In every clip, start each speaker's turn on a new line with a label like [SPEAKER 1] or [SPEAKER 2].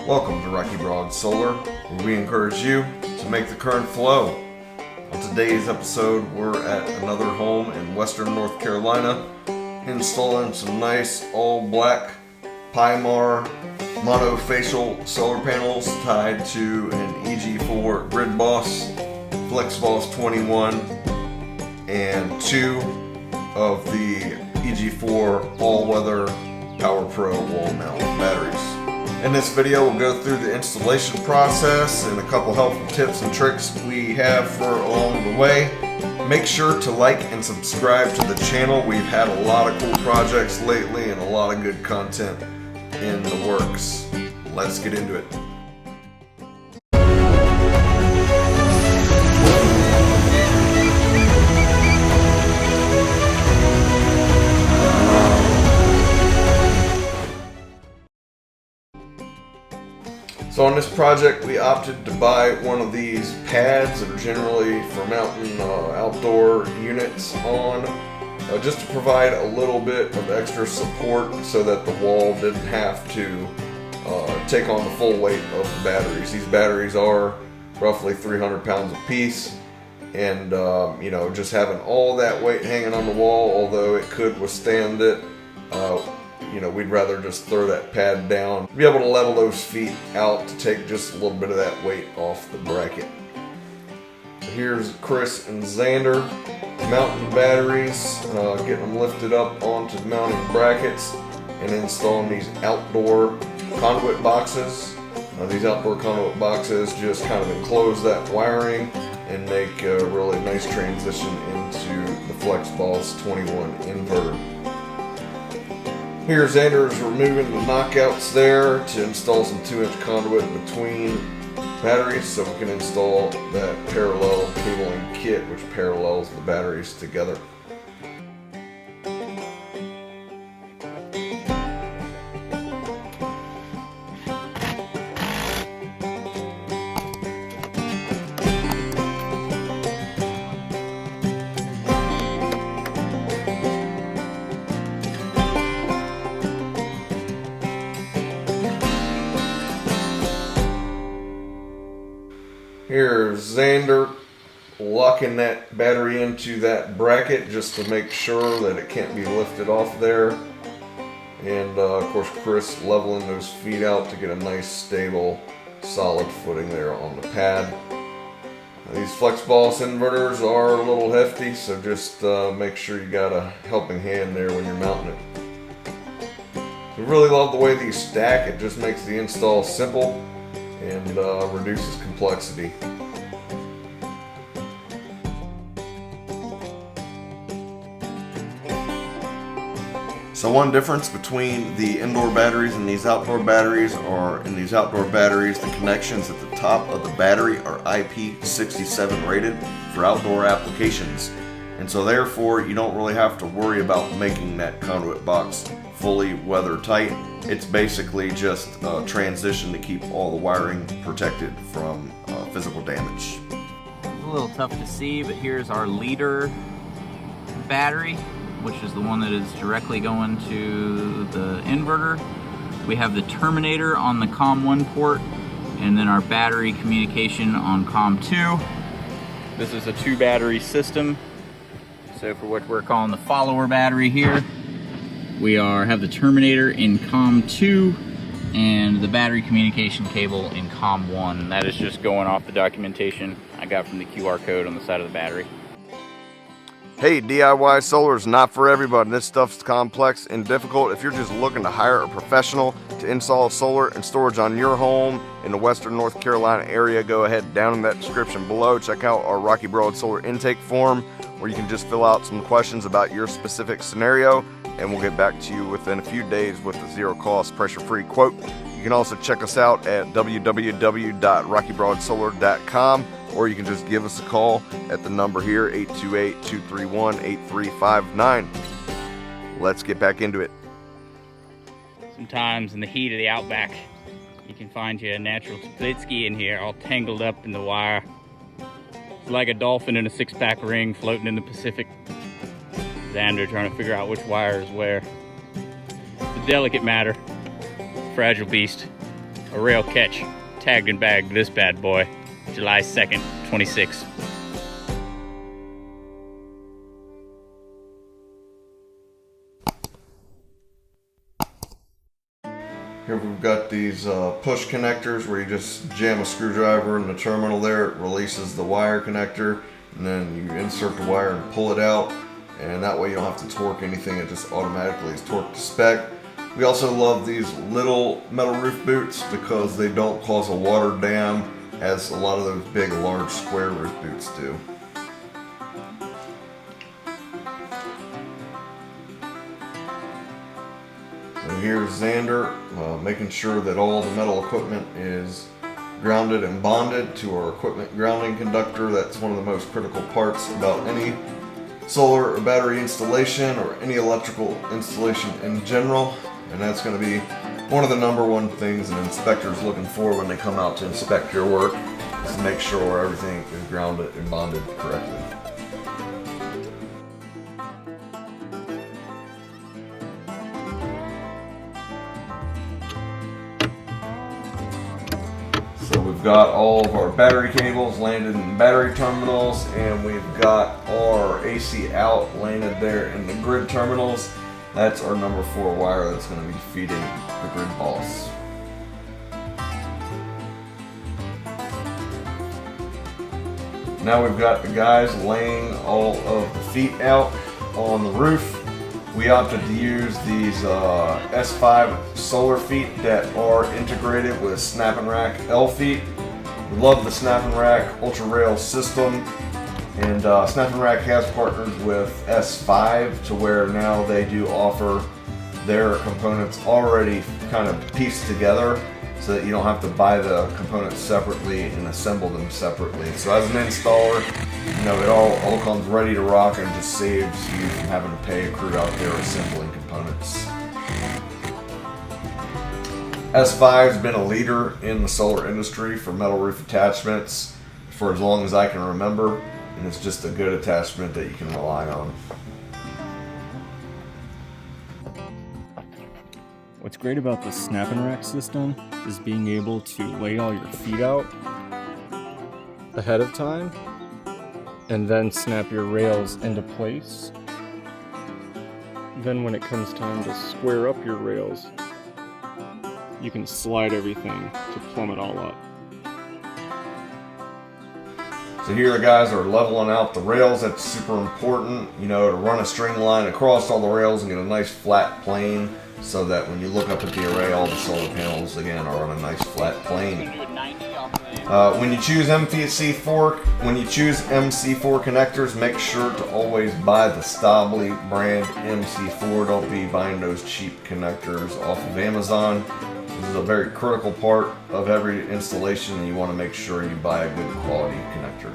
[SPEAKER 1] Welcome to Rocky Broad Solar, where we encourage you to make the current flow. On today's episode, we're at another home in western North Carolina, installing some nice all-black Peimar monofacial solar panels tied to an EG4 GridBoss FlexBOSS21 and two of the EG4 AllWeather PowerPro WallMount batteries. In this video, we'll go through the installation process and a couple helpful tips and tricks we have for along the way. Make sure to like and subscribe to the channel. We've had a lot of cool projects lately and a lot of good content in the works. Let's get into it. So on this project, we opted to buy one of these pads that are generally for mounting outdoor units on, just to provide a little bit of extra support so that the wall didn't have to take on the full weight of the batteries. These batteries are roughly 300 pounds a piece, and just having all that weight hanging on the wall, although it could withstand it, we'd rather just throw that pad down, be able to level those feet out to take just a little bit of that weight off the bracket. So here's Chris and Xander mounting the batteries, getting them lifted up onto the mounting brackets and installing these outdoor conduit boxes. These outdoor conduit boxes just kind of enclose that wiring and make a really nice transition into the FlexBOSS21 inverter. Here Xander's removing the knockouts there to install some 2-inch conduit between batteries so we can install that parallel cabling kit which parallels the batteries together. Here's Xander locking that battery into that bracket just to make sure that it can't be lifted off there. And of course Chris leveling those feet out to get a nice stable solid footing there on the pad. These FlexBOSS inverters are a little hefty, so just make sure you got a helping hand there when you're mounting it. We really love the way these stack. It just makes the install simple and reduces complexity. So one difference between the indoor batteries and these outdoor batteries are in these outdoor batteries, the connections at the top of the battery are IP67 rated for outdoor applications. And so therefore you don't really have to worry about making that conduit box fully weather tight. It's basically just a transition to keep all the wiring protected from physical damage.
[SPEAKER 2] It's a little tough to see, but here's our leader battery, which is the one that is directly going to the inverter. We have the terminator on the COM1 port, and then our battery communication on COM2. This is a 2-battery system. So for what we're calling the follower battery here, we have the terminator in COM2 and the battery communication cable in COM1. That is just going off the documentation I got from the QR code on the side of the battery.
[SPEAKER 1] Hey, DIY solar is not for everybody. This stuff's complex and difficult. If you're just looking to hire a professional to install solar and storage on your home in the western North Carolina area, go ahead down in that description below. Check out our Rocky Broad Solar intake form where you can just fill out some questions about your specific scenario, and we'll get back to you within a few days with a zero-cost, pressure-free quote. You can also check us out at www.rockybroadsolar.com, or you can just give us a call at the number here, 828-231-8359. Let's get back into it.
[SPEAKER 2] Sometimes in the heat of the outback, you can find you a natural splitsky in here, all tangled up in the wire. It's like a dolphin in a 6-pack ring floating in the Pacific. Xander trying to figure out which wire is where. It's a delicate matter, fragile beast. a rail catch, tagged and bagged this bad boy, July 2nd, 26.
[SPEAKER 1] Here we've got these push connectors where you just jam a screwdriver in the terminal there, it releases the wire connector, and then you insert the wire and pull it out, and that way you don't have to torque anything, it just automatically is torqued to spec. We also love these little metal roof boots because they don't cause a water dam as a lot of those big large square roof boots do. And here's Xander making sure that all the metal equipment is grounded and bonded to our equipment grounding conductor. That's one of the most critical parts about any solar or battery installation or any electrical installation in general. And that's going to be one of the #1 things an inspector is looking for when they come out to inspect your work, is to make sure everything is grounded and bonded correctly. So we've got all of our battery cables landed in the battery terminals, and we've got our AC out landed there in the grid terminals. That's our #4 wire that's going to be feeding the GridBoss. Now we've got the guys laying all of the feet out on the roof. We opted to use these S-5 solar feet that are integrated with SnapNrack L feet. We love the SnapNrack Ultra rail system, and SnapNrack has partnered with S-5 to where now they do offer their components already kind of pieced together, so that you don't have to buy the components separately and assemble them separately. So as an installer, you know, it all comes ready to rock and just saves you from having to pay a crew out there assembling components. S-5 has been a leader in the solar industry for metal roof attachments for as long as I can remember, and it's just a good attachment that you can rely on.
[SPEAKER 3] What's great about the SnapNrack system is being able to lay all your feet out ahead of time and then snap your rails into place. Then when it comes time to square up your rails, you can slide everything to plumb it all up.
[SPEAKER 1] So here the guys are leveling out the rails. That's super important, you know, to run a string line across all the rails and get a nice flat plane, so that when you look up at the array, all the solar panels again are on a nice flat plane. When you choose MC4 connectors, make sure to always buy the Stably brand MC4. Don't be buying those cheap connectors off of Amazon. This is a very critical part of every installation, and you want to make sure you buy a good quality connector.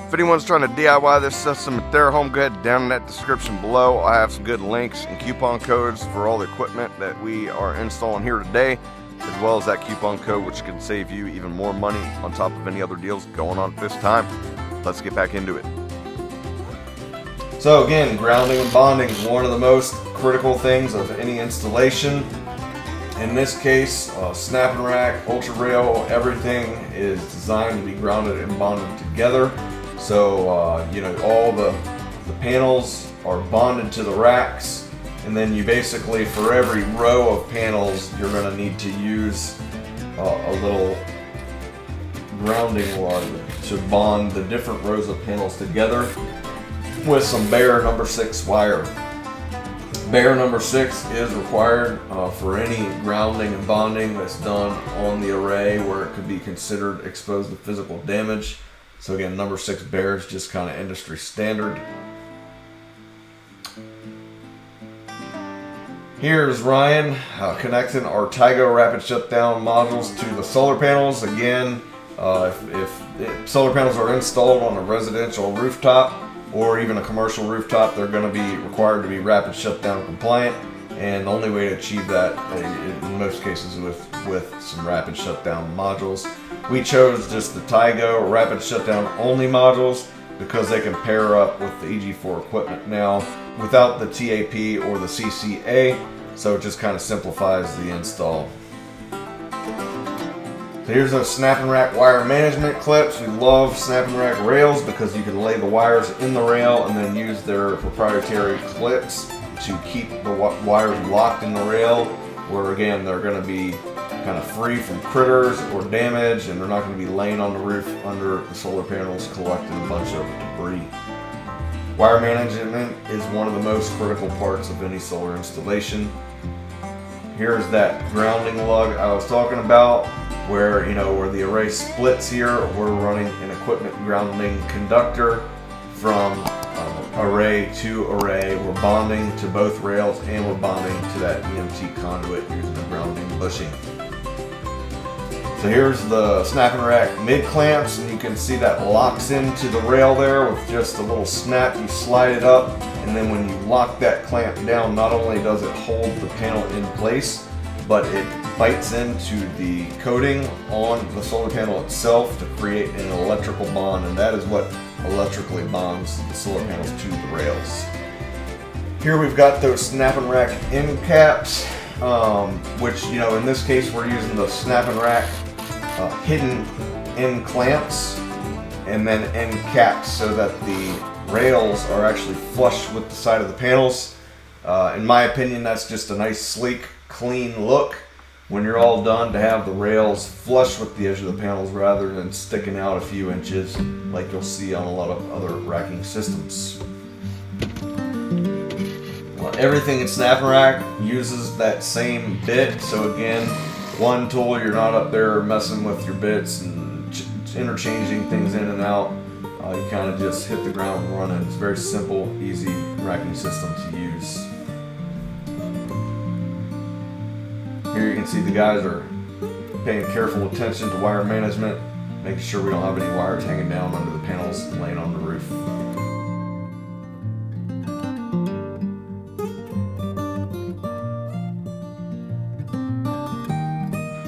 [SPEAKER 1] If anyone's trying to DIY this system at their home, go ahead down in that description below. I have some good links and coupon codes for all the equipment that we are installing here today, as well as that coupon code which can save you even more money on top of any other deals going on at this time. Let's get back into it. So again, grounding and bonding is one of the most critical things of any installation. In this case, SnapNrack, Ultra Rail, everything is designed to be grounded and bonded together. So, you know, all the panels are bonded to the racks, and then you basically, for every row of panels, you're going to need to use a little grounding rod to bond the different rows of panels together with some bare #6 wire. Bare #6 is required for any grounding and bonding that's done on the array where it could be considered exposed to physical damage. So again, #6 bare is just kind of industry standard. Here's Ryan connecting our Tigo rapid shutdown modules to the solar panels. Again, if solar panels are installed on a residential rooftop or even a commercial rooftop, they're going to be required to be rapid shutdown compliant, and the only way to achieve that in most cases with some rapid shutdown modules. We chose just the Tigo rapid shutdown only modules because they can pair up with the EG4 equipment now without the TAP or the CCA, so it just kind of simplifies the install. So here's those SnapNrack wire management clips. We love SnapNrack rails because you can lay the wires in the rail and then use their proprietary clips to keep the wires locked in the rail, where again they're going to be kind of free from critters or damage, and they're not going to be laying on the roof under the solar panels collecting a bunch of debris. Wire management is one of the most critical parts of any solar installation. Here's that grounding lug I was talking about, where the array splits here. We're running an equipment grounding conductor from array to array. We're bonding to both rails and we're bonding to that EMT conduit using the grounding bushing. So here's the SnapNrack mid clamps, and you can see that locks into the rail there with just a little snap. You slide it up, and then when you lock that clamp down, not only does it hold the panel in place, but it bites into the coating on the solar panel itself to create an electrical bond, and that is what electrically bonds the solar panels to the rails. Here we've got those SnapNrack end caps, which in this case we're using the SnapNrack hidden end clamps and then end caps so that the rails are actually flush with the side of the panels. In my opinion, that's just a nice, sleek, clean look when you're all done, to have the rails flush with the edge of the panels rather than sticking out a few inches like you'll see on a lot of other racking systems. Well, everything in SnapNrack uses that same bit, so again, one tool, you're not up there messing with your bits and interchanging things in and out. You kind of just hit the ground running. It's a very simple, easy racking system to use. Here you can see the guys are paying careful attention to wire management, making sure we don't have any wires hanging down under the panels and laying on the roof.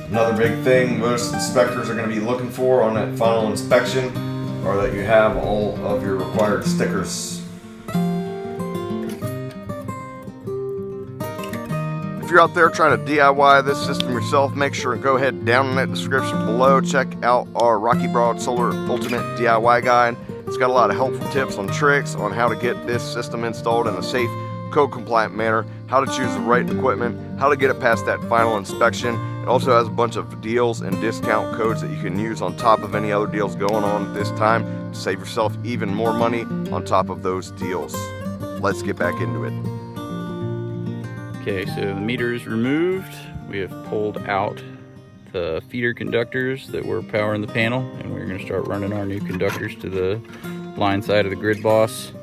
[SPEAKER 1] Another big thing most inspectors are going to be looking for on that final inspection are that you have all of your required stickers. If you're out there trying to DIY this system yourself, make sure and go ahead down in that description below. Check out our Rocky Broad Solar Ultimate DIY Guide. It's got a lot of helpful tips and tricks on how to get this system installed in a safe, code-compliant manner, how to choose the right equipment, how to get it past that final inspection. It also has a bunch of deals and discount codes that you can use on top of any other deals going on at this time to save yourself even more money on top of those deals. Let's get back into it.
[SPEAKER 2] Okay, so the meter is removed. We have pulled out the feeder conductors that were powering the panel, and we're going to start running our new conductors to the line side of the GridBoss.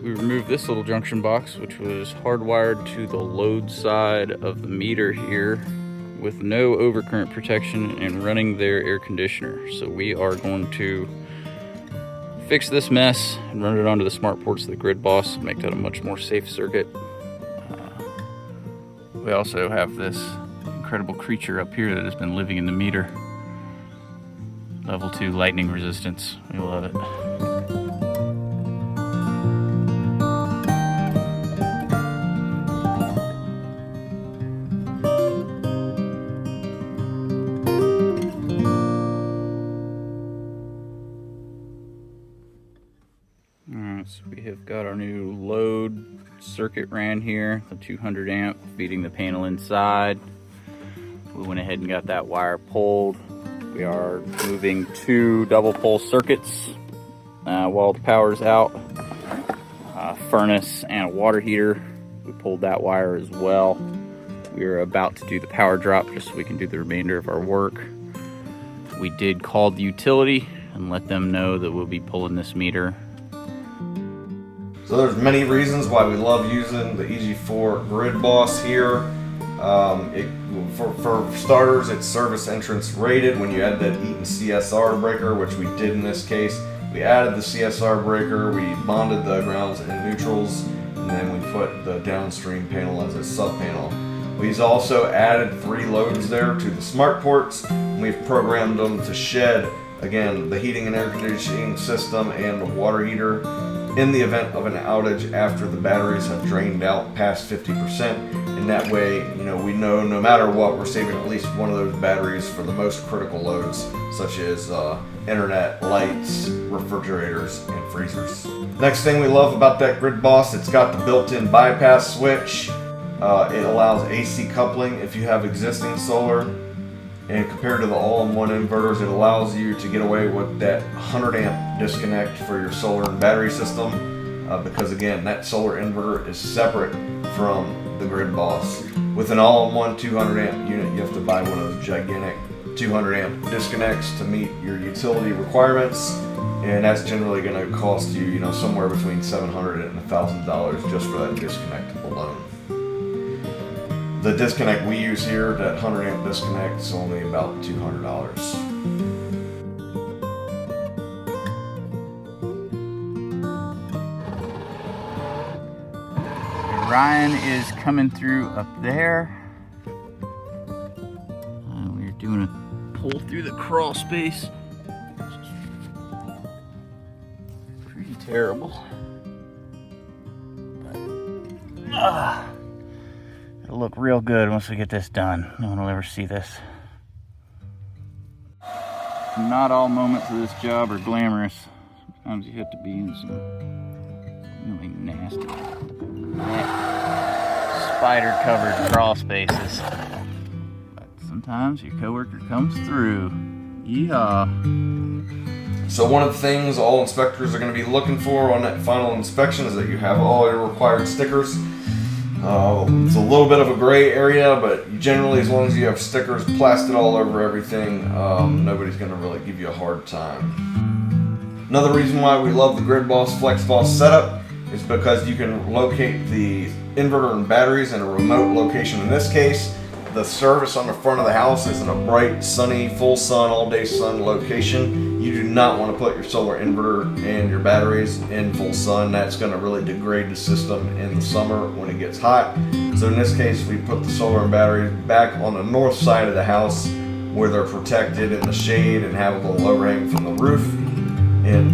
[SPEAKER 2] We removed this little junction box, which was hardwired to the load side of the meter here with no overcurrent protection and running their air conditioner. So we are going to fix this mess and run it onto the smart ports of the GridBoss, make that a much more safe circuit. We also have this incredible creature up here that has been living in the meter. Level 2 lightning resistance. We love it. Alright, so we have got our new load circuit ran here, the 200 amp feeding the panel inside. We went ahead and got that wire pulled. We are moving 2 double pole circuits while the power's out. Furnace and a water heater. We pulled that wire as well. We are about to do the power drop just so we can do the remainder of our work. We did call the utility and let them know that we'll be pulling this meter.
[SPEAKER 1] So there's many reasons why we love using the EG4 GridBoss here. For starters, it's service entrance rated. When you add that Eaton CSR breaker, which we did in this case, we added the CSR breaker, we bonded the grounds and neutrals, and then we put the downstream panel as a sub panel. We've also added 3 loads there to the smart ports, and we've programmed them to shed again, the heating and air conditioning system and the water heater in the event of an outage after the batteries have drained out past 50%. And that way, you know, we know no matter what, we're saving at least one of those batteries for the most critical loads, such as internet, lights, refrigerators, and freezers. Next thing we love about that GridBoss, it's got the built-in bypass switch. It allows AC coupling if you have existing solar. And compared to the all-in-one inverters, it allows you to get away with that 100 amp disconnect for your solar and battery system, because again, that solar inverter is separate from the GridBoss. With an all-in-one 200 amp unit, you have to buy one of those gigantic 200 amp disconnects to meet your utility requirements, and that's generally going to cost you, you know, somewhere between $700 and $1,000 just for that disconnect alone. The disconnect we use here, that 100 amp disconnect, is only about $200.
[SPEAKER 2] Ryan is coming through up there. We're doing a pull through the crawl space. Pretty terrible. But, it'll look real good once we get this done. No one will ever see this. Not all moments of this job are glamorous. Sometimes you have to be in some really nasty, spider-covered crawl spaces. But sometimes your coworker comes through. Yeehaw.
[SPEAKER 1] So one of the things all inspectors are going to be looking for on that final inspection is that you have all your required stickers. It's a little bit of a gray area, but generally as long as you have stickers plastered all over everything, nobody's going to really give you a hard time. Another reason why we love the GridBoss FlexBOSS setup is because you can locate the inverter and batteries in a remote location. In this case, the service on the front of the house is in a bright, sunny, full sun, all day sun location. You do not want to put your solar inverter and your batteries in full sun. That's going to really degrade the system in the summer when it gets hot. So in this case, we put the solar and batteries back on the north side of the house where they're protected in the shade and have a little overhang from the roof, and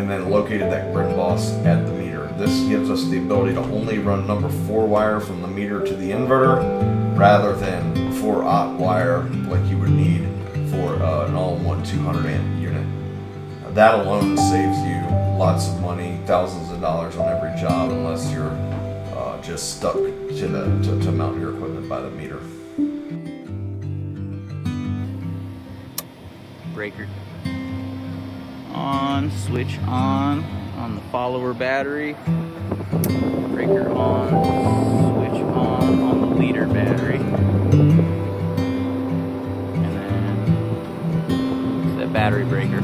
[SPEAKER 1] then located that GridBoss at the meter. This gives us the ability to only run number 4 wire from the meter to the inverter, rather than 4-aught wire like you would need for an all-in-one 200 amp unit. That alone saves you lots of money, thousands of dollars on every job, unless you're just stuck to mount your equipment by the meter.
[SPEAKER 2] Breaker on, switch on the follower battery. Breaker on, switch on the leader battery. And then it's that battery breaker.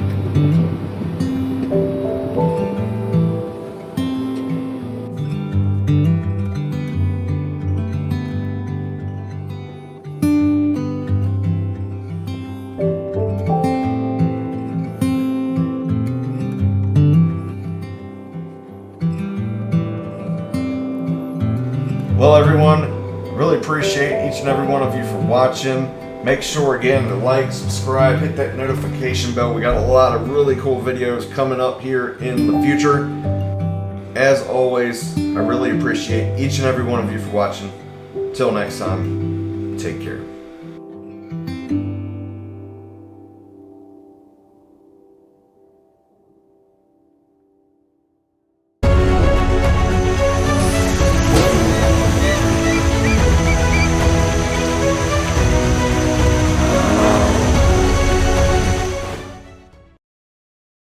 [SPEAKER 1] Well, everyone, really appreciate each and every one of you for watching. Make sure again to like, subscribe, hit that notification bell. We got a lot of really cool videos coming up here in the future. As always, I really appreciate each and every one of you for watching. Till next time, take care.